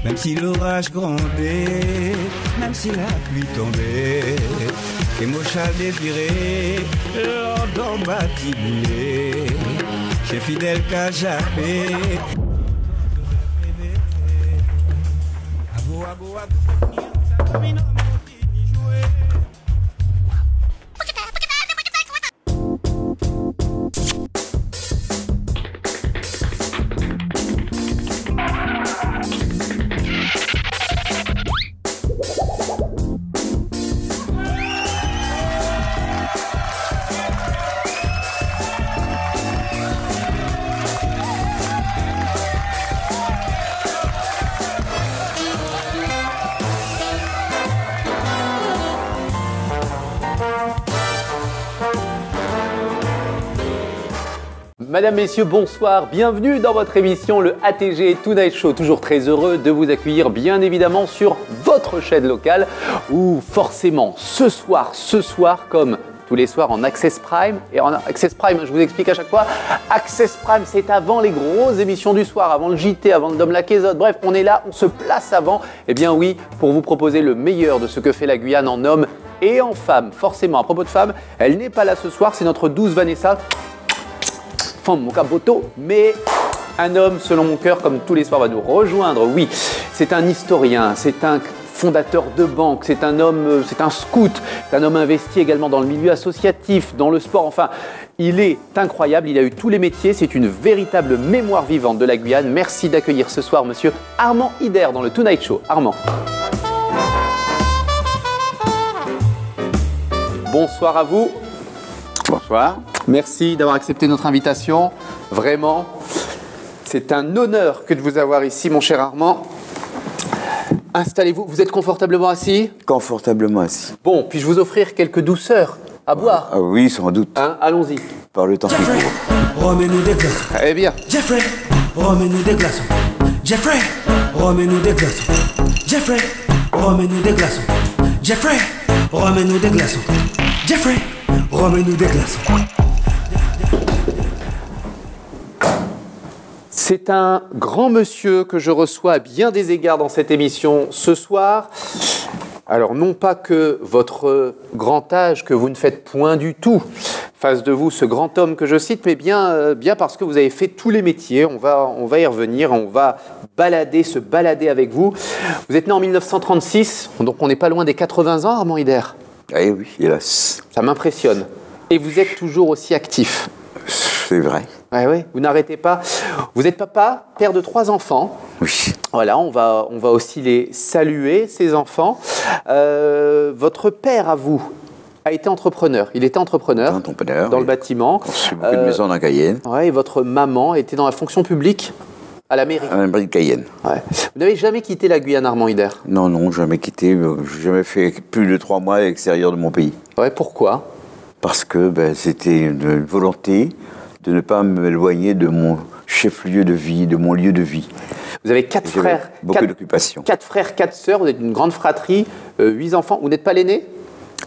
Même si l'orage grondait, même si la pluie tombait, que mon chal déviré, l'ordre bâtibulé, j'ai fidèle qu'à jappé. Mesdames, Messieurs, bonsoir, bienvenue dans votre émission, le ATG Tonight Show. Toujours très heureux de vous accueillir, bien évidemment, sur votre chaîne locale, où forcément, ce soir, comme tous les soirs en Access Prime, et en Access Prime, je vous explique à chaque fois, Access Prime, c'est avant les grosses émissions du soir, avant le JT, avant le Dom Laquézotte, bref, on est là, on se place avant, eh bien oui, pour vous proposer le meilleur de ce que fait la Guyane en hommes et en femmes. Forcément, à propos de femmes, elle n'est pas là ce soir, c'est notre douce Vanessa, femme mon caboto, mais un homme selon mon cœur, comme tous les soirs, va nous rejoindre. Oui, c'est un historien, c'est un fondateur de banque, c'est un homme, c'est un scout, c'est un homme investi également dans le milieu associatif, dans le sport. Enfin, il est incroyable, il a eu tous les métiers, c'est une véritable mémoire vivante de la Guyane. Merci d'accueillir ce soir monsieur Armand Hider dans le Tonight Show. Armand. Bonsoir à vous. Bonsoir. Merci d'avoir accepté notre invitation. Vraiment, c'est un honneur que de vous avoir ici, mon cher Armand. Installez-vous. Vous êtes confortablement assis ? Confortablement assis. Bon, puis-je vous offrir quelques douceurs à boire ? Ah oui, sans doute. Hein ? Allons-y. Par le temps qui court. Remets-nous des glaçons. Très bien. Jeffrey, remets-nous des glaçons. Jeffrey, remets-nous des glaçons. Jeffrey, remets-nous des glaçons. Jeffrey, remets-nous des glaçons. Jeffrey, remets-nous des glaçons. C'est un grand monsieur que je reçois à bien des égards dans cette émission ce soir. Alors, non pas que votre grand âge, que vous ne faites point du tout, face de vous ce grand homme que je cite, mais bien parce que vous avez fait tous les métiers. On va y revenir, on va se balader avec vous. Vous êtes né en 1936, donc on n'est pas loin des 80 ans, Armand Hider. Eh oui, hélas. Ça m'impressionne. Et vous êtes toujours aussi actif. C'est vrai. Oui, vous n'arrêtez pas. Vous êtes papa, père de 3 enfants. Oui. Voilà, on va aussi les saluer, ces enfants. Votre père, à vous, a été entrepreneur. Il était entrepreneur dans le bâtiment. Construit beaucoup de maisons dans Cayenne. Ouais, et votre maman était dans la fonction publique à la mairie. À la mairie de Cayenne. Ouais. Vous n'avez jamais quitté la Guyane, Armand Hider ? Non, jamais quitté. J'ai jamais fait plus de 3 mois à l'extérieur de mon pays. Ouais, pourquoi ? Parce que c'était une volonté de ne pas m'éloigner de mon chef-lieu de vie, de mon lieu de vie. Vous avez 4 frères. Beaucoup d'occupations. 4 frères, 4 sœurs, vous êtes une grande fratrie, 8 enfants. Vous n'êtes pas l'aîné ?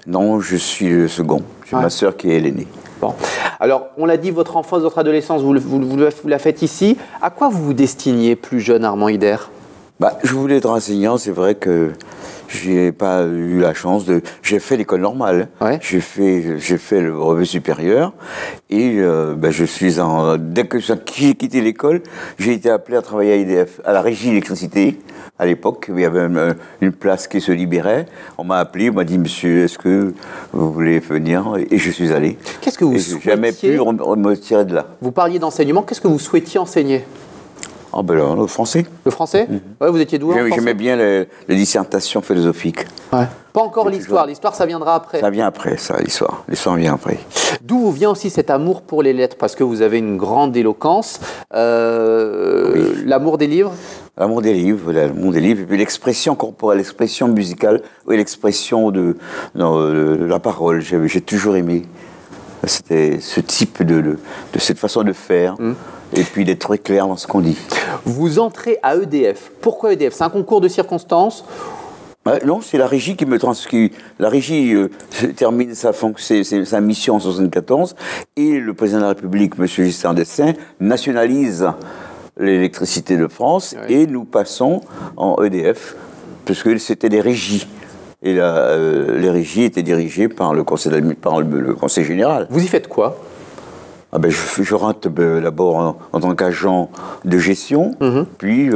Non, je suis le second. J'ai ma sœur qui est l'aînée. Bon. Alors, on l'a dit, votre enfance, votre adolescence, vous la faites ici. À quoi vous vous destiniez plus jeune, Armand Hider ? Je voulais être enseignant, c'est vrai que j'ai pas eu la chance de... J'ai fait l'école normale, ouais. J'ai fait le brevet supérieur et je suis dès que j'ai quitté l'école, j'ai été appelé à travailler à EDF, à la régie d'électricité. À l'époque, il y avait une place qui se libérait. On m'a appelé, on m'a dit, monsieur, est-ce que vous voulez venir ? Et je suis allé. Qu'est-ce que vous souhaitiez ? J'ai jamais pu me tirer de là. Vous parliez d'enseignement, qu'est-ce que vous souhaitiez enseigner ? Le français. Le français ? Ouais, vous étiez doué en français ? J'aimais bien les dissertations philosophiques. Ouais. Pas encore l'histoire. L'histoire, ça viendra après. Ça vient après, ça, l'histoire. L'histoire vient après. D'où vient aussi cet amour pour les lettres ? Parce que vous avez une grande éloquence. Oui. L'amour des livres ? L'amour des livres, et puis l'expression corporelle, l'expression musicale, et l'expression de la parole. J'ai toujours aimé c'était ce type de cette façon de faire. Et puis d'être très clair dans ce qu'on dit. Vous entrez à EDF. Pourquoi EDF ? C'est un concours de circonstances ? Non, c'est la régie qui me transcrit. La régie termine sa mission en 1974 et le président de la République, M. Giscard d'Estaing, nationalise l'électricité de France et nous passons en EDF, puisque c'était des régies. Et les régies étaient dirigées par le conseil général. Vous y faites quoi ? Ah ben, je rentre d'abord en tant qu'agent de gestion, puis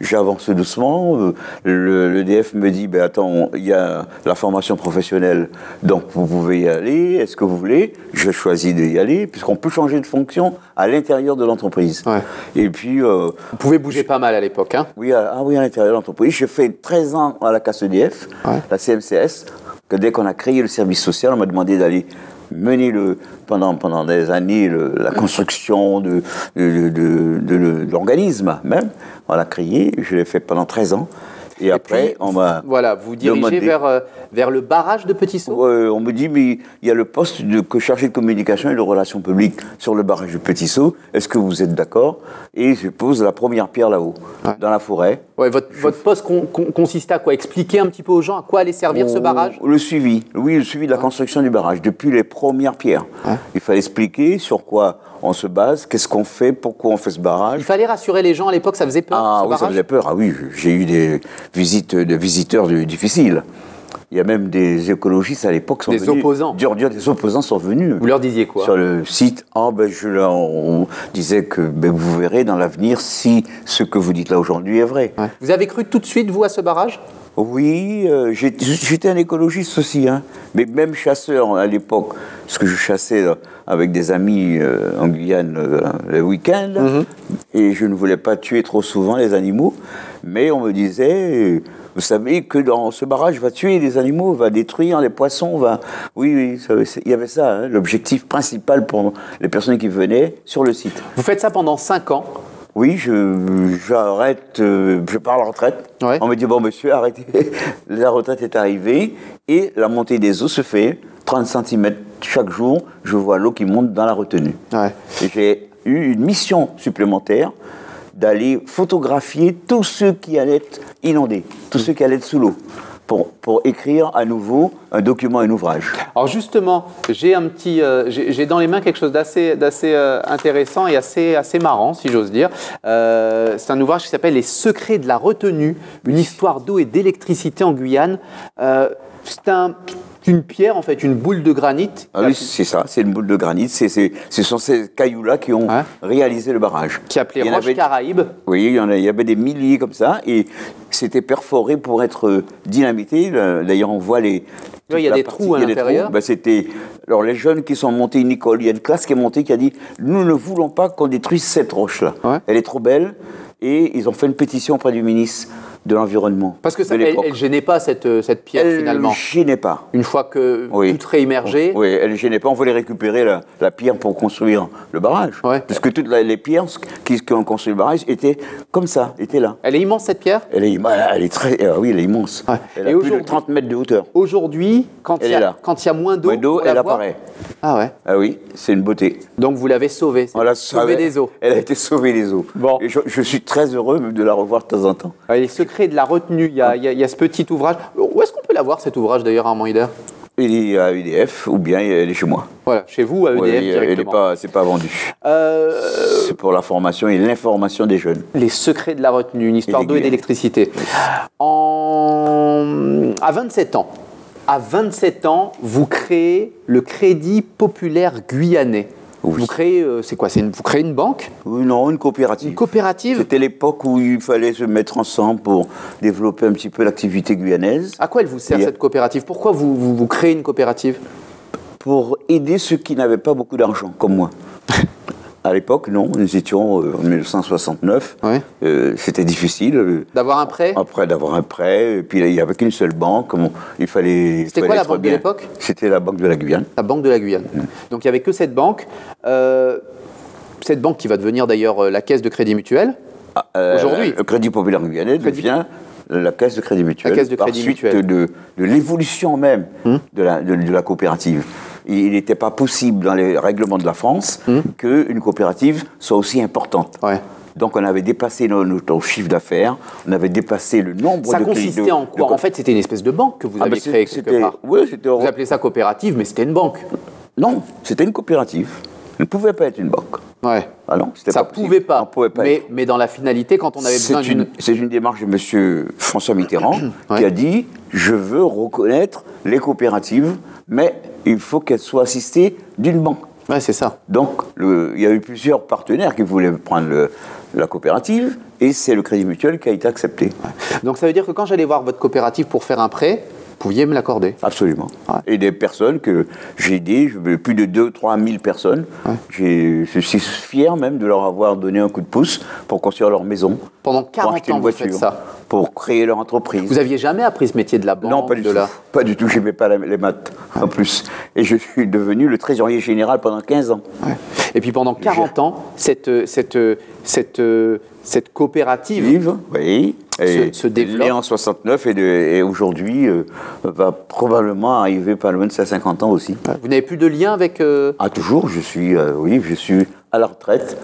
j'avance doucement. L'EDF me dit, attends, il y a la formation professionnelle, donc vous pouvez y aller, est-ce que vous voulez ? Je choisis d'y aller, puisqu'on peut changer de fonction à l'intérieur de l'entreprise. Ouais. Et puis... vous pouvez bouger pas mal à l'époque, hein ? Oui, à l'intérieur de l'entreprise. J'ai fait 13 ans à la casse EDF, la CMCS, que dès qu'on a créé le service social, on m'a demandé d'aller mener pendant des années la construction de l'organisme même. On l'a créé, je l'ai fait pendant 13 ans. Et après, on m'a... Voilà, vous dirigez vers le barrage de Petit-Saut ? On me dit, mais il y a le poste de chargé de communication et de relations publiques sur le barrage de Petit-Saut. Est-ce que vous êtes d'accord ? Et je pose la première pierre là-haut, dans la forêt. Ouais, votre poste consistait à quoi ? Expliquer un petit peu aux gens à quoi allait servir ce barrage ? Le suivi, le suivi de la construction du barrage, depuis les premières pierres. Il fallait expliquer sur quoi on se base, qu'est-ce qu'on fait, pourquoi on fait ce barrage. Il fallait rassurer les gens à l'époque, ça faisait peur. Ah oui, ça faisait peur. Ah oui, j'ai eu des visites de visiteurs difficiles. Il y a même des écologistes à l'époque qui sont venus. Des opposants. Des opposants sont venus. Vous leur disiez quoi ? Sur le site, on disait que vous verrez dans l'avenir si ce que vous dites là aujourd'hui est vrai. Ouais. Vous avez cru tout de suite, vous, à ce barrage ? Oui, j'étais un écologiste aussi, hein. Mais même chasseur à l'époque, parce que je chassais avec des amis en Guyane le week-end, et je ne voulais pas tuer trop souvent les animaux, mais on me disait, vous savez que dans ce barrage va tuer les animaux, va détruire les poissons, Oui, il y avait ça, hein, l'objectif principal pour les personnes qui venaient sur le site. Vous faites ça pendant 5 ans ? Oui, j'arrête, je pars à la retraite. Ouais. On me dit, bon monsieur, arrêtez, la retraite est arrivée et la montée des eaux se fait 30 cm chaque jour. Je vois l'eau qui monte dans la retenue. Ouais. Et j'ai eu une mission supplémentaire d'aller photographier tous ceux qui allaient être inondés, tous ceux qui allaient être sous l'eau. Pour écrire à nouveau un document, un ouvrage. Alors justement, j'ai dans les mains quelque chose d'assez intéressant et assez marrant, si j'ose dire. C'est un ouvrage qui s'appelle « Les secrets de la retenue, une histoire d'eau et d'électricité en Guyane ». C'est une pierre, en fait, une boule de granit. Ah oui, c'est ça, c'est une boule de granit. Ce sont ces cailloux-là qui ont réalisé le barrage. Qui appelait Roche Caraïbe. Oui, il y avait des milliers comme ça, et c'était perforé pour être dynamité. D'ailleurs, on voit il y a des trous à l'intérieur. Alors, les jeunes qui sont montés une école, il y a une classe qui est montée qui a dit « Nous ne voulons pas qu'on détruise cette roche-là. Elle est trop belle. » Et ils ont fait une pétition auprès du ministre de l'Environnement. Parce que elle ne gênait pas cette pierre, finalement. Elle ne gênait pas. Une fois que tout serait immergé. Oui, elle ne gênait pas. On voulait récupérer la pierre pour construire le barrage. Ouais. Parce que toutes les pierres qui ont construit le barrage étaient comme ça, étaient là. Elle est immense, cette pierre ? Elle est immense. Ouais. Elle a plus de 30 mètres de hauteur. Aujourd'hui, quand il y a moins d'eau, elle apparaît. Ah ouais. Ah oui, c'est une beauté. Donc vous l'avez sauvée. On l'a sauvée des eaux. Elle a été sauvée des eaux. Bon. Et je suis très heureux de la revoir de temps en temps. Les secrets de la retenue, il y a ce petit ouvrage. Où est-ce qu'on peut l'avoir, cet ouvrage, d'ailleurs, Armand Hider ? Il est à EDF ou bien il est chez moi. Voilà, chez vous, à EDF directement. C'est pas vendu. C'est pour la formation et l'information des jeunes. Les secrets de la retenue, une histoire d'eau et d'électricité. À 27 ans. À 27 ans, vous créez le Crédit Populaire Guyanais. Oui. Vous créez, c'est quoi ? Vous créez une banque ? Oui, non, une coopérative. Une coopérative ? C'était l'époque où il fallait se mettre ensemble pour développer un petit peu l'activité guyanaise. À quoi elle vous sert, cette coopérative ? Pourquoi vous créez une coopérative ? Pour aider ceux qui n'avaient pas beaucoup d'argent, comme moi. À l'époque, non, nous étions en 1969. Ouais. C'était difficile. D'avoir un prêt ? Après, d'avoir un prêt. Et puis, il n'y avait qu'une seule banque. Il fallait. C'était quoi la banque de l'époque ? C'était la Banque de la Guyane. La Banque de la Guyane. Donc, il n'y avait que cette banque. Cette banque qui va devenir d'ailleurs la Caisse de Crédit Mutuel. Aujourd'hui. Le Crédit Populaire Guyanais devient la Caisse de Crédit Mutuel. La Caisse de Crédit Mutuel. De l'évolution même de la coopérative. Il n'était pas possible dans les règlements de la France qu'une coopérative soit aussi importante. Ouais. Donc on avait dépassé notre chiffre d'affaires, on avait dépassé le nombre de... Ça consistait en quoi ? En fait, c'était une espèce de banque que vous aviez créée quelque part. Oui, c'était... Vous appelez ça coopérative, mais c'était une banque. Non, c'était une coopérative. ne pouvait pas être une banque. Ouais. Ah non, c'était Ça pas possible. pouvait pas. On pouvait pas être. Mais dans la finalité, quand on avait besoin d'une... C'est une démarche de M. François Mitterrand Ouais. qui a dit « Je veux reconnaître les coopératives, mais il faut qu'elles soient assistées d'une banque ». Ouais, c'est ça. Donc, il y a eu plusieurs partenaires qui voulaient prendre la coopérative, et c'est le Crédit Mutuel qui a été accepté. Donc ça veut dire que quand j'allais voir votre coopérative pour faire un prêt, vous pouviez me l'accorder. Absolument. Ouais. Et des personnes que j'ai aidées, plus de 2-3 000 personnes. Ouais. Je suis fier même de leur avoir donné un coup de pouce pour construire leur maison. Pendant pour 40 acheter ans, une vous faites voiture, ça. pour créer leur entreprise. Vous aviez jamais appris ce métier de la banque? Non, pas du tout. Pas du tout, je n'aimais pas les maths, en plus. Et je suis devenu le trésorier général pendant 15 ans. Ouais. Et puis pendant 40 ans, cette coopérative Vive, oui. Et se développe. Né en 69 et aujourd'hui va probablement arriver pas loin de ses 50 ans aussi. Vous n'avez plus de lien avec... Ah, toujours, je suis à la retraite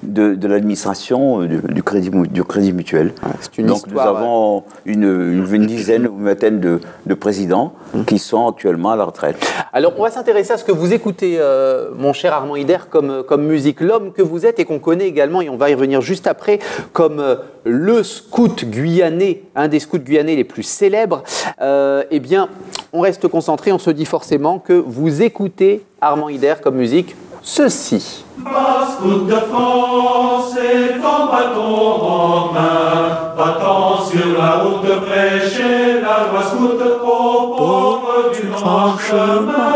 de l'administration du Crédit Mutuel. Ouais, c'est une Donc histoire, nous avons une dizaine ou une vingtaine de présidents qui sont actuellement à la retraite. Alors, on va s'intéresser à ce que vous écoutez, mon cher Armand Hidder, comme musique. L'homme que vous êtes et qu'on connaît également, et on va y revenir juste après, comme le scout guyanais, un des scouts guyanais les plus célèbres. Eh bien, on reste concentré, on se dit forcément que vous écoutez Armand Hidder comme musique, ceci. Scout de France et ton bâton en main, battant sur la route prêcher la loi scout aux pauvres du grand chemin.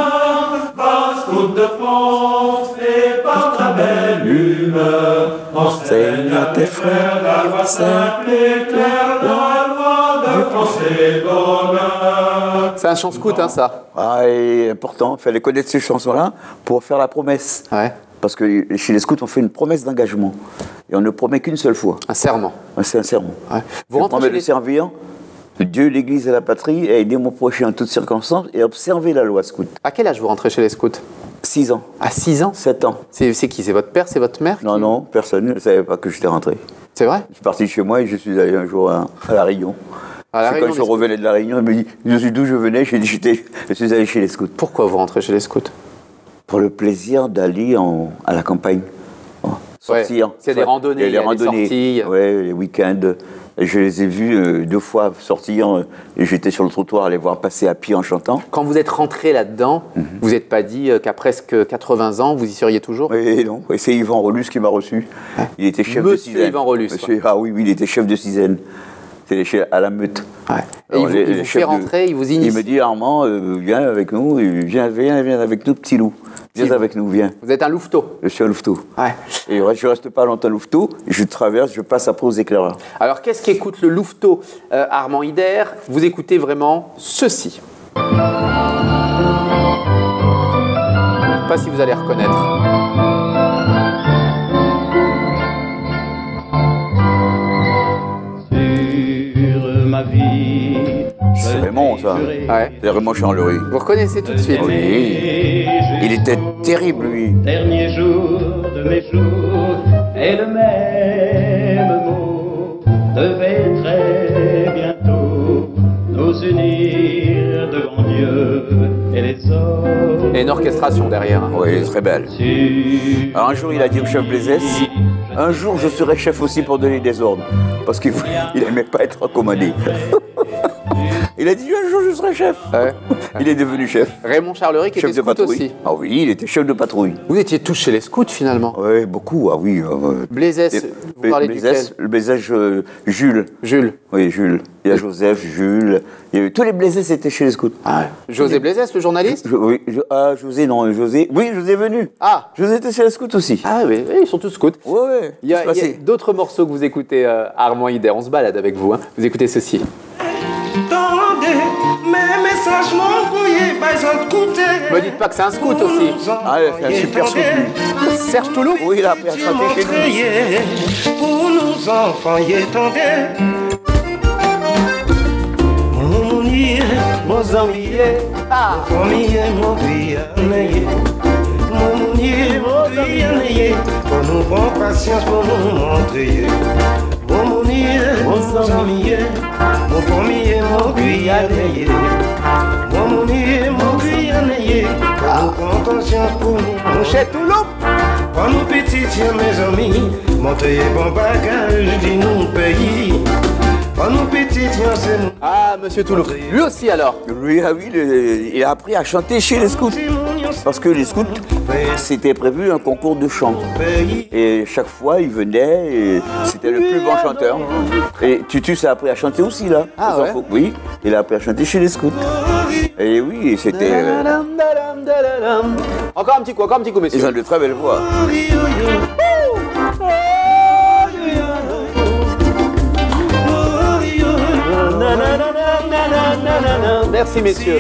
Scout de France et par ta belle humeur, enseigne à tes frères la loi simple et claire, la loi de France et d'honneur. C'est un chant scout, hein, ça? Ah, et important, il fallait connaître ces chansons-là pour faire la promesse. Ouais. Parce que chez les scouts, on fait une promesse d'engagement. Et on ne promet qu'une seule fois. Un serment. C'est un serment. Ouais. Je promets de servir Dieu, l'Église et la patrie, et aider mon prochain en toutes circonstances, et observer la loi scout. À quel âge vous rentrez chez les scouts? 6 ans. À 6 ans? 7 ans. C'est qui? C'est votre père? C'est votre mère? Non, personne ne savait pas que j'étais rentré. C'est vrai? Je suis parti de chez moi et je suis allé un jour à La Réunion. À La C'est Réunion, quand je les scouts. revenais de La Réunion, il me dit, je suis d'où je venais, je suis allé chez les scouts. Pourquoi vous rentrez chez les scouts? Pour le plaisir d'aller à la campagne. Sortir. Ouais, c'est des randonnées, il y a des sorties. Ouais, les week-ends. Et je les ai vus 2 fois sortir et j'étais sur le trottoir à les voir passer à pied en chantant. Quand vous êtes rentré là-dedans, vous n'êtes pas dit qu'à presque 80 ans, vous y seriez toujours? Et non, et c'est Yvan Rolus qui m'a reçu. Il était chef de Monsieur Cisaine. Yvan Rolus, Ah oui, il était chef de Cisaine. C'était à la Meute. Ouais. Et Alors, il vous fait rentrer, il vous initie. Il me dit, Armand, viens avec nous, viens avec nous, petit loup. Viens avec nous, viens. Vous êtes un louveteau. Je suis un louveteau. Ouais. Et je reste pas longtemps louveteau, je traverse, je passe après aux éclaireurs. Alors, qu'est-ce qu'écoute le louveteau Armand Hidder? Vous écoutez vraiment ceci. Je ne sais pas si vous allez reconnaître. Ma vie, C'est Raymond, ça. Ouais. C'est Raymond Charlery. Vous reconnaissez tout de suite. Oui. Il était terrible, lui. Dernier jour de mes jours, et le même mot devait très bientôt nous unir devant Dieu et les hommes. Et une orchestration derrière. Hein. Oui, il est très belle. Alors un jour, il a dit au chef Blaisès, un jour, je serai chef aussi pour donner des ordres. Parce qu'il n'aimait pas être recommandé. Il a dit, un jour, je serai chef. Ouais. Il est devenu chef. Raymond Charlery qui Chef était de scout patrouille. aussi. Ah oui, il était chef de patrouille. Vous étiez tous chez les scouts finalement. Oui, beaucoup, ah oui. Blaisès, vous parlez duquel? Le Blaisès, Jules. Jules. Oui, Jules. Il y a Joseph, Jules. Il y avait, tous les Blaisès étaient chez les scouts. Ah, José Blaisès, le journaliste? Oui, José, non, José. Oui, José est venu. Ah. José était chez les scouts aussi. Ah oui, oui, ils sont tous scouts. Ouais, ouais. Il y a d'autres morceaux que vous écoutez, Armand Hidder. On se balade avec vous. Hein. Vous écoutez ceci. Tendez, mes messages m'envoyés, pas écouter. Me dites pas que c'est un scout aussi. Ah, c'est un super scout, lui. Serge Toulouse. Oui, il a appris à chanter chez nous. Pour nous enfants, y attendez. Mon nier, mon ami, mon famille, mon vie, mon nier, mon vie, pour nous prendre patience, pour nous montrer. Mon nier, mon ami, mon famille, mon vie, mon nier, mon vie, pour nous prend conscience pour nous. Mouchet Touloup. Pour nous petits, tiens mes amis, montrez bon bagage du nous pays. Pour nous petits, tiens c'est nous. Ah, monsieur Touloup. Lui aussi alors. Lui, ah oui, il a appris à chanter chez les scouts. Parce que les scouts, c'était prévu un concours de chant. Et chaque fois, il venait et c'était le plus bon chanteur. Et Tutus a appris à chanter aussi, là. Ah ouais? Oui, il a appris à chanter chez les scouts. Et oui, c'était... Encore un petit coup, messieurs. Ils ont de très belles voix. Merci messieurs.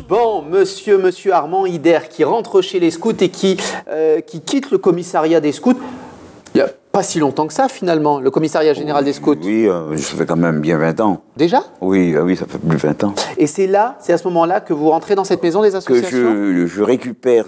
Bon, monsieur Armand Hider qui rentre chez les scouts et qui quitte le commissariat des scouts. Il n'y a pas si longtemps que ça finalement, le commissariat général des scouts. Oui, ça fait quand même bien 20 ans. Déjà ? Oui, ça fait plus de 20 ans. Et c'est à ce moment-là que vous rentrez dans cette maison des associations ? Que je récupère,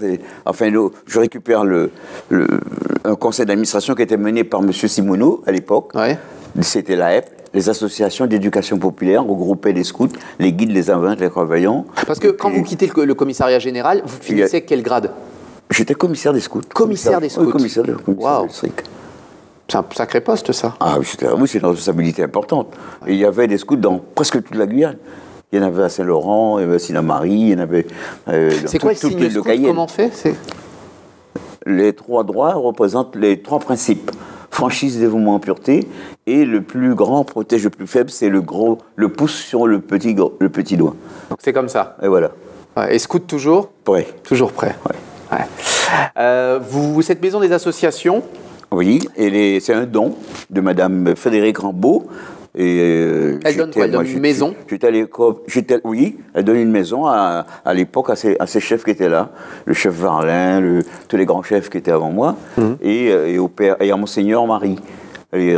je récupère un conseil d'administration qui était mené par M. Simoneau à l'époque. Ouais. C'était l'AEP, les associations d'éducation populaire regroupaient les scouts, les guides, les inventes, les croyants. Parce que quand vous quittez le commissariat général, vous finissez quel grade ? J'étais commissaire des scouts. Commissaire des scouts. Oui, commissaire du Wow. district. C'est un sacré poste ça. Ah oui, c'est une responsabilité importante. Et il y avait des scouts dans presque toute la Guyane. Il y en avait à Saint-Laurent, il y avait à Sinamari, il y en avait c'est quoi le signe scout ? Comment on fait ? Les 3 droits représentent les 3 principes. Franchise, dévouement, pureté. Et le plus grand protège le plus faible, c'est le pouce sur le petit doigt. Donc c'est comme ça. Et voilà. Ouais, et scout toujours ? Prêt. Toujours prêt. Ouais. Ouais. Cette maison des associations, oui, et c'est un don de Madame Frédéric Rambaud. Et elle donne quoi ? Elle donne une maison ? J'étais à l'école. Oui, elle donne une maison à l'époque à ses chefs qui étaient là, le chef Varlin, tous les grands chefs qui étaient avant moi, et au père et à Monseigneur Marie. Et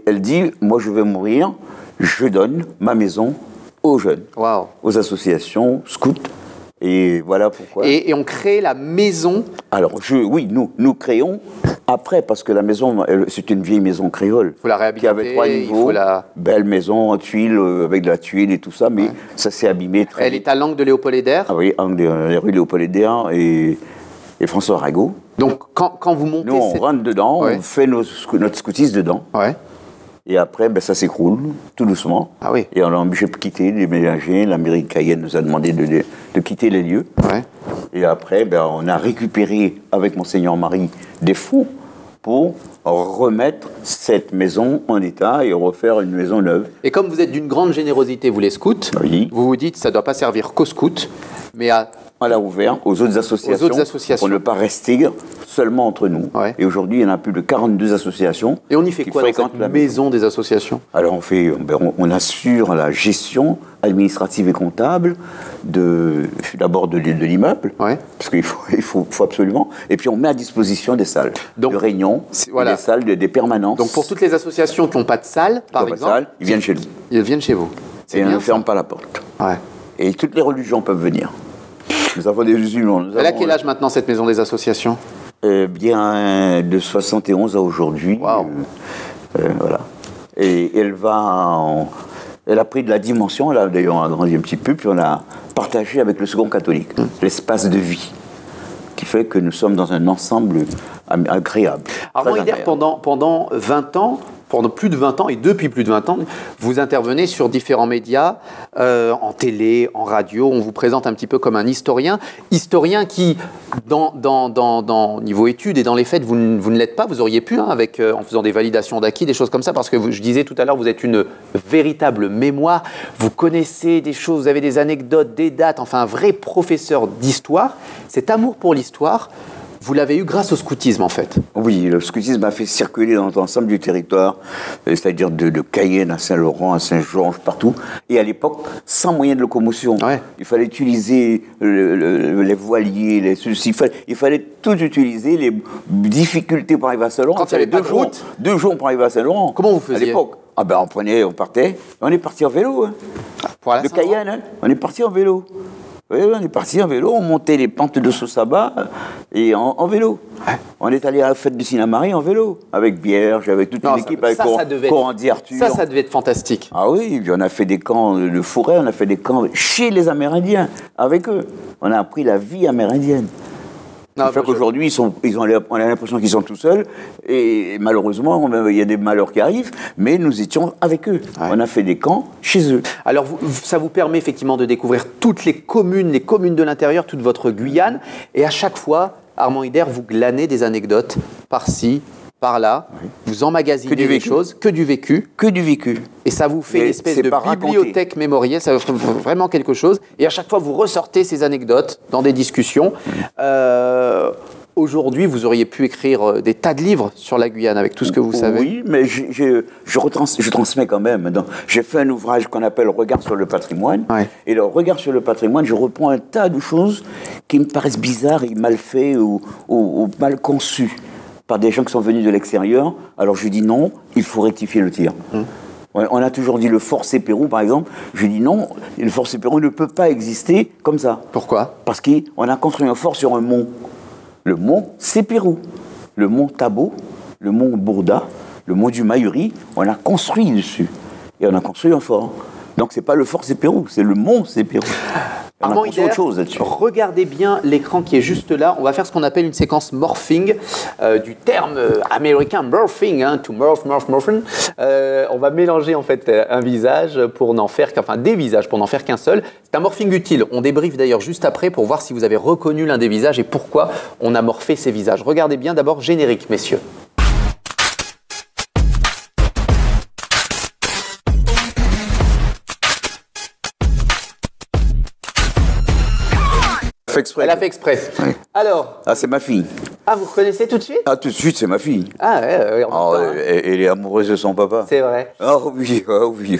elle dit, moi je vais mourir, je donne ma maison aux jeunes, aux associations scouts. Et voilà pourquoi. Et on crée la maison. Alors, nous créons après, parce que la maison, c'est une vieille maison créole. Il faut la réhabiliter. Qui avait 3 niveaux. Belle maison en tuiles, avec de la tuile et tout ça, mais ça s'est abîmé très vite. Elle est à l'angle de Léopold Eder. Ah oui, angle de rue Léopold Eder et François Rago. Donc, quand vous montez. Nous, on rentre dedans, on fait notre scoutisme dedans. Ouais. Et après, ça s'écroule, tout doucement. Ah oui. Et on a obligé de quitter, déménager. La mairie de Cayenne nous a demandé de quitter les lieux. Ouais. Et après, on a récupéré, avec Monseigneur Marie, des fonds pour remettre cette maison en état et refaire une maison neuve. Et comme vous êtes d'une grande générosité, vous les scouts, vous vous dites ça ne doit pas servir qu'aux scouts, mais à l'a ouvert aux autres associations pour ne pas rester seulement entre nous. Ouais. Et aujourd'hui, il y en a plus de 42 associations. Et on y fait quoi dans cette maison des associations ? Alors on assure la gestion administrative et comptable d'abord de l'immeuble, parce qu'il faut absolument, et puis on met à disposition des salles de réunion, des salles des permanences. Donc pour toutes les associations qui n'ont pas de salle, par exemple, ils viennent chez nous. Ils viennent chez vous. Et on ne ferme pas la porte. Ouais. Et toutes les religions peuvent venir. Nous avons des musulmans. Elle a quel âge maintenant cette maison des associations ? Bien de 71 à aujourd'hui. Wow. Voilà. Et elle a pris de la dimension, elle a d'ailleurs agrandi un petit peu, puis on a partagé avec le Secours catholique l'espace de vie, qui fait que nous sommes dans un ensemble agréable. Armand Hider, pendant 20 ans, pendant plus de 20 ans, et depuis plus de 20 ans, vous intervenez sur différents médias, en télé, en radio. On vous présente un petit peu comme un historien qui, dans niveau études et dans les faits, vous ne l'êtes pas. Vous auriez pu, en faisant des validations d'acquis, des choses comme ça, parce que je disais tout à l'heure, vous êtes une véritable mémoire. Vous connaissez des choses, vous avez des anecdotes, des dates, enfin un vrai professeur d'histoire. Cet amour pour l'histoire, vous l'avez eu grâce au scoutisme, en fait. Oui, le scoutisme a fait circuler dans l'ensemble du territoire, c'est-à-dire de Cayenne à Saint-Laurent, à Saint-Georges, partout. Et à l'époque, sans moyen de locomotion. Ouais. Il fallait utiliser les voiliers, il fallait tout utiliser, les difficultés pour arriver à Saint-Laurent. Quand il y avait 2 jours pour arriver à Saint-Laurent. Comment vous faisiez ? À l'époque, on partait, on est parti en vélo. De Cayenne, on est parti en vélo. Oui, on est parti en vélo, on montait les pentes de Sosaba et en vélo. Ouais. On est allé à la fête du Sinamari en vélo, avec Bierge, avec toute une équipe, avec Corandy Arthur. Ça devait être fantastique. Ah oui, puis on a fait des camps de forêt, on a fait des camps chez les Amérindiens, avec eux. On a appris la vie amérindienne. Non, fait qu'aujourd'hui, on a l'impression qu'ils sont tout seuls, et malheureusement, il y a des malheurs qui arrivent, mais nous étions avec eux. Ouais. On a fait des camps chez eux. Alors, ça vous permet effectivement de découvrir toutes les communes de l'intérieur, toute votre Guyane, et à chaque fois, Armand Hiders, vous glanez des anecdotes par-ci, par-là, oui. Vous emmagasinez des choses, que du vécu. Que du vécu. Et ça vous fait une espèce de bibliothèque mémorielle, ça vous fait vraiment quelque chose. Et à chaque fois, vous ressortez ces anecdotes dans des discussions. Aujourd'hui, vous auriez pu écrire des tas de livres sur la Guyane avec tout ce que vous savez. Oui, mais je transmets quand même. Donc, j'ai fait un ouvrage qu'on appelle Regard sur le patrimoine. Ouais. Et le Regard sur le patrimoine, je reprends un tas de choses qui me paraissent bizarres et mal faites ou mal conçues par des gens qui sont venus de l'extérieur. Alors je dis non, il faut rectifier le tir. On a toujours dit le fort Sépérou, par exemple. Je dis non, le fort Sépérou ne peut pas exister comme ça. Pourquoi ? Parce qu'on a construit un fort sur un mont. Le mont Sépérou, le mont Tabo, le mont Bourda, le mont du Mayuri, on a construit dessus. Et on a construit un fort. Donc c'est pas le fort Sépérou, c'est le mont Sépérou. Armand Hiders, regardez bien l'écran qui est juste là. On va faire ce qu'on appelle une séquence morphing, du terme américain morphing, to morphin. On va mélanger en fait un visage pour n'en faire des visages pour n'en faire qu'un seul. C'est un morphing utile. On débriefe d'ailleurs juste après pour voir si vous avez reconnu l'un des visages et pourquoi on a morphé ces visages. Regardez bien d'abord générique, messieurs. Elle a fait exprès. Oui. Alors. Ah, c'est ma fille. Ah, vous reconnaissez tout de suite ? Ah, tout de suite, c'est ma fille. Ah, ouais. Elle est amoureuse de son papa. C'est vrai. Ah oui.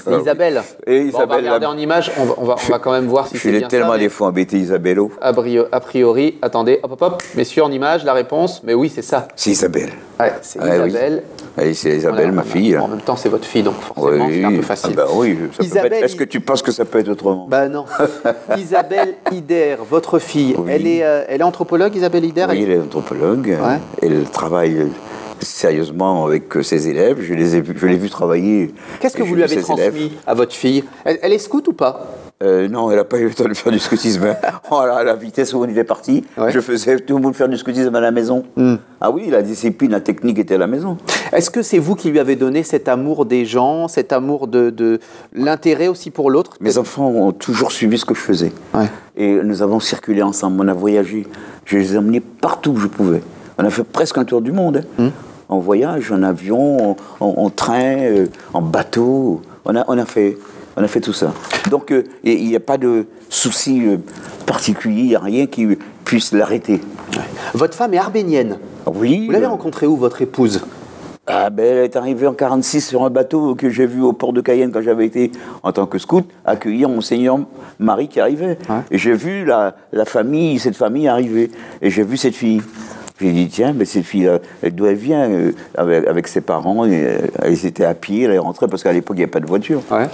C'est Isabelle. Et Isabelle. On va regarder en image. On va quand même voir si c'est bien ça. Je l'ai tellement des fois embêté, Isabello. A priori, attendez, hop. Messieurs, en image, la réponse. Mais oui, c'est ça. C'est Isabelle. Ouais, c'est Isabelle. Oui. C'est Isabelle, ma fille. En même temps, c'est votre fille, donc forcément, c'est un peu facile. Ah bah oui. Est-ce que tu penses que ça peut être autrement ? Bah non. Isabelle Hiders, votre fille, oui. Elle est anthropologue, Isabelle Hiders ? Oui, elle est anthropologue. Ouais. Elle travaille sérieusement avec ses élèves. Je l'ai vu travailler. Qu'est-ce que vous lui avez transmis à votre fille ? Elle est scout ou pas ? Non, elle n'a pas eu le temps de faire du scoutisme. À la vitesse où on était parti, je faisais tout le monde faire du scoutisme à la maison. Ah oui, la discipline, la technique était à la maison. Est-ce que c'est vous qui lui avez donné cet amour des gens, cet amour de l'intérêt aussi pour l'autre ? Mes enfants ont toujours suivi ce que je faisais. Ouais. Et nous avons circulé ensemble, on a voyagé. Je les ai emmenés partout où je pouvais. On a fait presque un tour du monde. En voyage, en avion, en train, en bateau. On a fait tout ça. Donc, il n'y a pas de souci particulier, il n'y a rien qui puisse l'arrêter. Ouais. Votre femme est arménienne. Oui. Vous l'avez rencontrée où, votre épouse ? Elle est arrivée en 1946 sur un bateau que j'ai vu au port de Cayenne quand j'avais été, en tant que scout, accueillir Monseigneur Marie qui arrivait. Ouais. Et j'ai vu cette famille arriver. Et j'ai vu cette fille. J'ai dit, tiens, mais cette fille, d'où elle vient avec ses parents. Ils étaient à pied, elle est rentrée parce qu'à l'époque, il n'y avait pas de voiture. Ouais.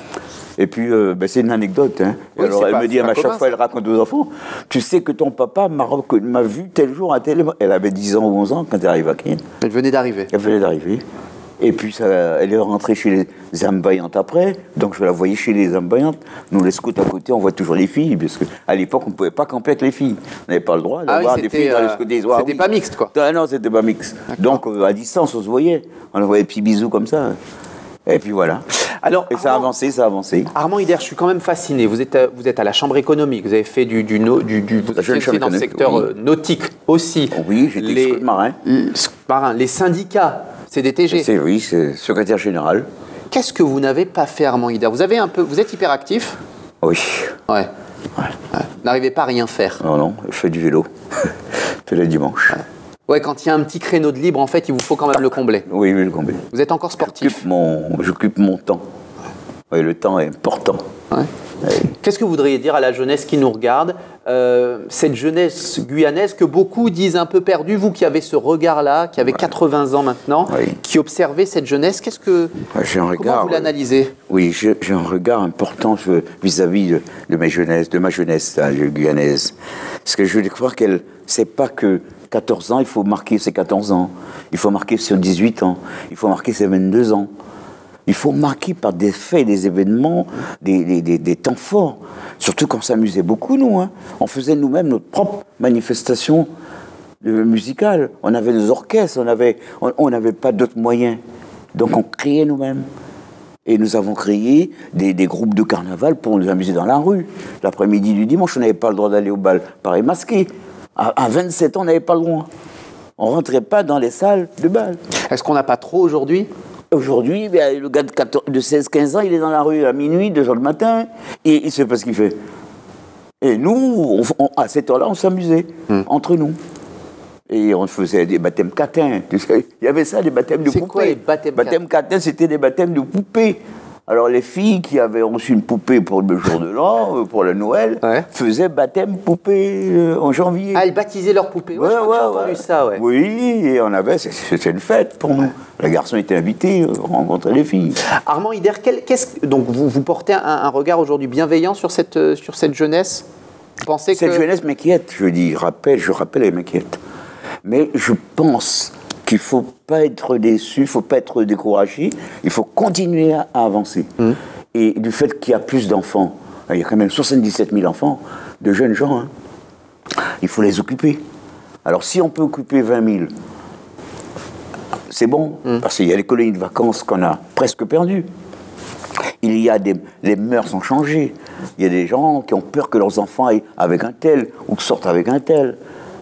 Et puis, c'est une anecdote. Hein. Oui, alors, elle me dit, à chaque fois, elle raconte aux enfants, tu sais que ton papa m'a vu tel jour à tel... Elle avait 10 ans ou 11 ans quand elle arrive à Cayenne. Elle venait d'arriver. Et puis, elle est rentrée chez les âmes vaillantes après. Donc, je la voyais chez les âmes vaillantes. Nous, les scouts à côté, on voit toujours les filles. Parce qu'à l'époque, on ne pouvait pas camper avec les filles. On n'avait pas le droit d'avoir des filles dans les scouts des soirs. C'était pas mixte, quoi. Non, c'était pas mixte. Donc, à distance, on se voyait. On envoyait des petits bisous comme ça. Et puis voilà. Alors, ça a avancé. Armand Hiders, je suis quand même fasciné. Vous êtes à la Chambre économique, vous avez fait vous êtes dans le secteur nautique aussi. Oui, j'étais scout marin. Les syndicats, CDTG. Oui, c'est secrétaire général. Qu'est-ce que vous n'avez pas fait, Armand Hiders ? Vous êtes hyperactif ? Oui. Ouais. Vous n'arrivez pas à rien faire ? Non, je fais du vélo. Tous les dimanches. Ouais, quand il y a un petit créneau de libre, en fait, il vous faut quand même le combler. Oui, le combler. Vous êtes encore sportif ? J'occupe mon temps. Oui, le temps est important. Ouais. Qu'est-ce que vous voudriez dire à la jeunesse qui nous regarde, cette jeunesse guyanaise que beaucoup disent un peu perdue, vous qui avez ce regard-là, qui avez 80 ans maintenant, qui observez cette jeunesse, comment vous l'analysez? Oui, j'ai un regard important vis-à-vis de ma jeunesse guyanaise. Parce que je veux croire qu'elle, c'est pas que 14 ans, il faut marquer ses 14 ans, il faut marquer ses 18 ans, il faut marquer ses 22 ans. Il faut marquer par des faits, des événements, des temps forts. Surtout qu'on s'amusait beaucoup, nous. Hein. On faisait nous-mêmes notre propre manifestation musicale. On avait des orchestres, on n'avait pas d'autres moyens. Donc on créait nous-mêmes. Et nous avons créé des groupes de carnaval pour nous amuser dans la rue. L'après-midi du dimanche, on n'avait pas le droit d'aller au bal, pareil masqué. À 27 ans, on n'avait pas le droit. On ne rentrait pas dans les salles de bal. Est-ce qu'on n'a pas trop aujourd'hui ? Aujourd'hui, le gars de 16-15 ans, il est dans la rue à minuit, 2 heures le matin, et il ne sait pas ce qu'il fait. Et nous, à cette heure-là, on s'amusait, entre nous. Et on faisait des baptêmes catins. Il y avait ça, des baptêmes de poupées. C'est quoi les baptêmes catins? C'était des baptêmes de poupées. Alors les filles qui avaient reçu une poupée pour le jour de l'an, pour le Noël, faisaient baptême poupée en janvier. Ah, elles baptisaient leur poupée. J'ai entendu ça, ouais. Oui, et c'était une fête pour nous. Les garçons étaient invités à rencontrer les filles. Armand Hidder, donc vous portez un regard aujourd'hui bienveillant sur cette jeunesse? Vous pensez cette jeunesse m'inquiète, je rappelle, elle m'inquiète. Mais je pense qu'il ne faut pas être déçu, il ne faut pas être découragé, il faut continuer à avancer. Et du fait qu'il y a plus d'enfants, il y a quand même 77 000 enfants, de jeunes gens, hein, il faut les occuper. Alors si on peut occuper 20 000, c'est bon, parce qu'il y a les colonies de vacances qu'on a presque perdues. Il y a les mœurs ont changé. Il y a des gens qui ont peur que leurs enfants aillent avec un tel ou sortent avec un tel.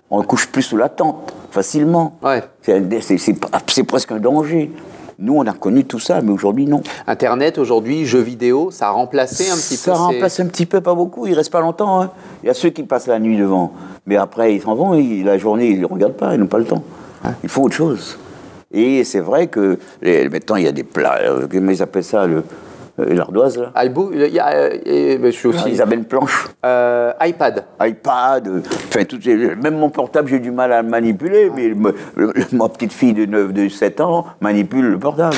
On ne couche plus sous la tente, facilement. Ouais. C'est presque un danger. Nous, on a connu tout ça, mais aujourd'hui, non. Internet, aujourd'hui, jeux vidéo, ça a remplacé un petit peu. Ça remplace un petit peu, pas beaucoup. Ils ne restent pas longtemps. Hein. Il y a ceux qui passent la nuit devant. Mais après, ils s'en vont. La journée, ils ne regardent pas. Ils n'ont pas le temps. Ouais. Ils font autre chose. Et c'est vrai que maintenant, il y a des plats. Comment ils appellent ça l'ardoise, là. Je suis aussi... Isabelle Planche. iPad. Enfin, même mon portable, j'ai du mal à le manipuler, mais ma petite fille de 7 ans manipule le portable.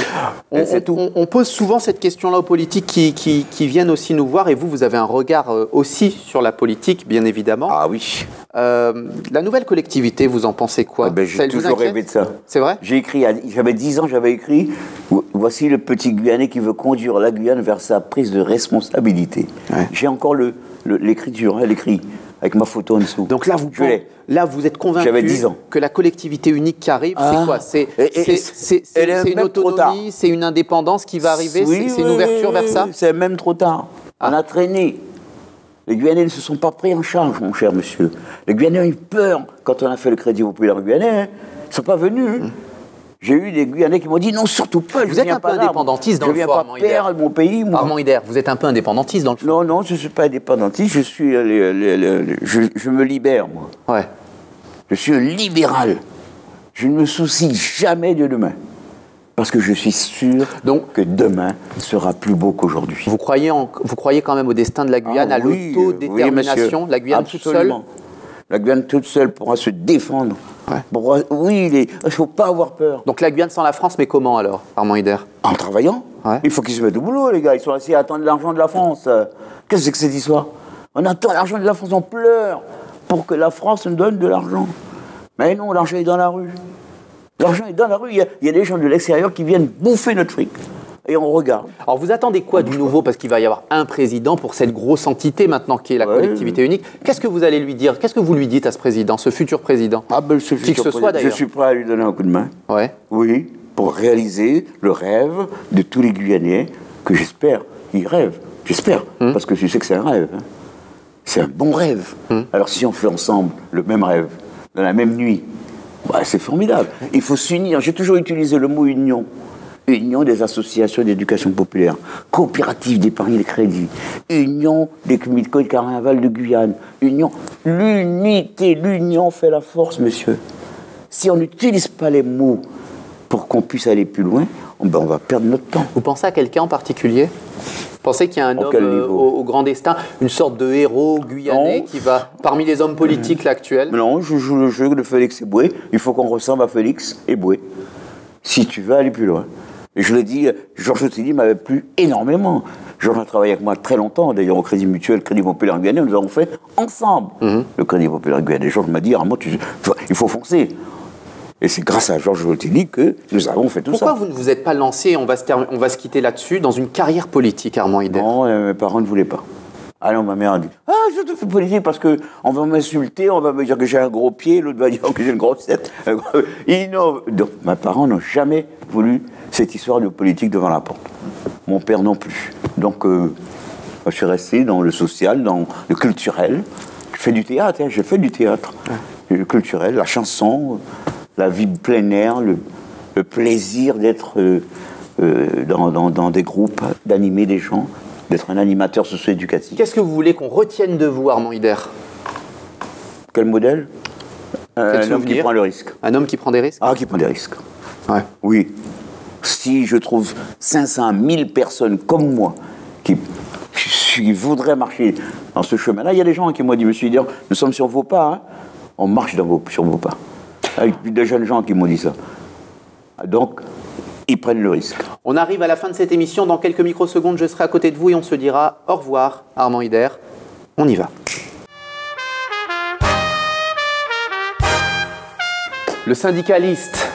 C'est tout. On pose souvent cette question-là aux politiques qui viennent aussi nous voir, et vous avez un regard aussi sur la politique, bien évidemment. Ah oui. La nouvelle collectivité, vous en pensez quoi? J'ai toujours rêvé de ça. C'est vrai? J'avais 10 ans, j'avais écrit « Voici le petit Guyanais qui veut conduire la Guyane vers sa prise de responsabilité. Ouais. » J'ai encore l'écriture, l'écrit, avec ma photo en dessous. Donc là, vous êtes convaincu que la collectivité unique qui arrive, c'est quoi? C'est une autonomie, c'est une indépendance qui va arriver, c'est une ouverture vers ça? C'est même trop tard. On a traîné. Les Guyanais ne se sont pas pris en charge, mon cher monsieur. Les Guyanais ont eu peur quand on a fait le Crédit populaire guyanais. Hein. Ils ne sont pas venus. J'ai eu des Guyanais qui m'ont dit non, surtout pas. Vous êtes un peu indépendantiste dans le fond, Armand Hidder. Je ne viens pas perdre mon pays, moi. Armand Hidder, vous êtes un peu indépendantiste dans le fond. Non, je ne suis pas indépendantiste. Je me libère, moi. Ouais. Je suis un libéral. Je ne me soucie jamais de demain. Parce que je suis sûr que demain sera plus beau qu'aujourd'hui. Vous croyez quand même au destin de la Guyane, à l'autodétermination, la Guyane toute seule? La Guyane toute seule pourra se défendre. Ouais. Il ne faut pas avoir peur. Donc la Guyane sans la France, mais comment alors, Armand Hidder? En travaillant. Ouais. Il faut qu'ils se mettent au boulot, les gars. Ils sont assis à attendre l'argent de la France. Qu'est-ce que c'est que cette histoire? On attend l'argent de la France, on pleure pour que la France nous donne de l'argent. Mais non, l'argent est dans la rue. L'argent est dans la rue. Il y a des gens de l'extérieur qui viennent bouffer notre fric. Et on regarde. Alors vous attendez quoi du nouveau? Parce qu'il va y avoir un président pour cette grosse entité maintenant qui est la collectivité unique. Qu'est-ce que vous allez lui dire? Qu'est-ce que vous lui dites à ce président, ce futur président? Ce futur président, je suis prêt à lui donner un coup de main. Ouais. Oui, pour réaliser le rêve de tous les Guyanais que j'espère qu'ils rêvent. J'espère, parce que je sais que c'est un rêve. Hein. C'est un bon rêve. Alors si on fait ensemble le même rêve, dans la même nuit, c'est formidable. Il faut s'unir. J'ai toujours utilisé le mot union. Union des associations d'éducation populaire, coopératives d'épargne et de crédit, union des comités de carnaval de Guyane, l'unité, l'union fait la force, monsieur. Si on n'utilise pas les mots pour qu'on puisse aller plus loin, on va perdre notre temps. Vous pensez à quelqu'un en particulier? Vous pensez qu'il y a un En quel homme niveau au grand destin, une sorte de héros guyanais Non. qui va, parmi les hommes politiques actuels? Non, je joue le jeu de Félix Eboué. Il faut qu'on ressemble à Félix Eboué. Si tu veux aller plus loin. Et je le dis, Georges Tilly m'avait plu énormément. Georges a travaillé avec moi très longtemps, d'ailleurs au Crédit Mutuel, Crédit Populaire Guyanais, nous avons fait ensemble le Crédit Populaire Guyanais. Georges m'a dit, Armand, il faut foncer. Et c'est grâce à Georges Tilly que nous avons fait tout Pourquoi ça. vous ne vous êtes pas lancé, on va se quitter là-dessus, dans une carrière politique, Armand Hidder? Non, mes parents ne voulaient pas. Alors ma mère a dit, ah, je te fais politique parce qu'on va m'insulter, on va me dire que j'ai un gros pied, l'autre va dire que j'ai une grosse tête. Donc mes parents n'ont jamais voulu cette histoire de politique devant la porte. Mon père non plus. Donc je suis resté dans le social, dans le culturel. Je fais du théâtre, j'ai fait du théâtre. Le culturel, la chanson, la vie plein air, le plaisir d'être dans des groupes, d'animer des gens, d'être un animateur socio-éducatif. Qu'est-ce que vous voulez qu'on retienne de vous, Armand Hidder? Quel modèle? Un homme qui souvenir? prend le risque. Un homme qui prend des risques? Ah, qui prend des risques. Ouais. Oui. Si je trouve 500 000 personnes comme moi qui voudraient marcher dans ce chemin-là, il y a des gens qui m'ont dit, monsieur Hidder, nous sommes sur vos pas, hein. On marche sur vos pas. Avec des jeunes gens qui m'ont dit ça. Donc, ils prennent le risque. On arrive à la fin de cette émission. Dans quelques microsecondes, je serai à côté de vous et on se dira au revoir, Armand Hidder. On y va. Le syndicaliste,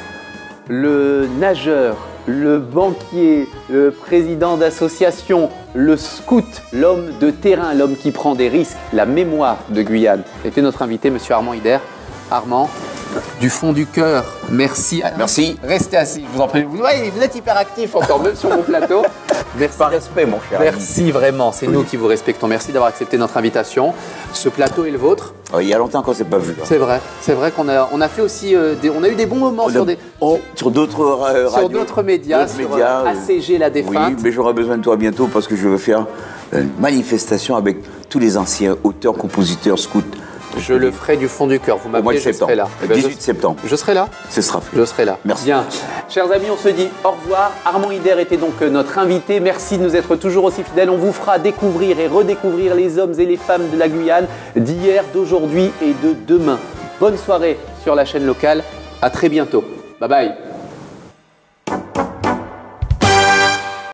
le nageur, le banquier, le président d'association, le scout, l'homme de terrain, l'homme qui prend des risques, la mémoire de Guyane, était notre invité, monsieur Armand Hidder. Armand, du fond du cœur, merci. Merci. Restez assis, je vous en prie. Vous êtes hyper actif encore, même sur mon plateau. Merci. Par respect, mon cher. Merci vraiment, c'est nous qui vous respectons. Merci d'avoir accepté notre invitation. Ce plateau est le vôtre. Il y a longtemps qu'on ne s'est pas vu. C'est vrai qu'on a fait aussi, on a eu des bons moments Sur d'autres radios. sur d'autres médias, D'autres sur médias, ACG La Défunte. Oui, mais j'aurai besoin de toi bientôt parce que je veux faire une manifestation avec tous les anciens auteurs, compositeurs, scouts. Je le ferai du fond du cœur. Vous Au mois m'appelez, de je septembre. serai là. Le 18 septembre. Je serai là. Ce sera fait. Je serai là. Merci. Bien. Chers amis, on se dit au revoir. Armand Hidder était donc notre invité. Merci de nous être toujours aussi fidèles. On vous fera découvrir et redécouvrir les hommes et les femmes de la Guyane d'hier, d'aujourd'hui et de demain. Bonne soirée sur la chaîne locale. À très bientôt. Bye bye.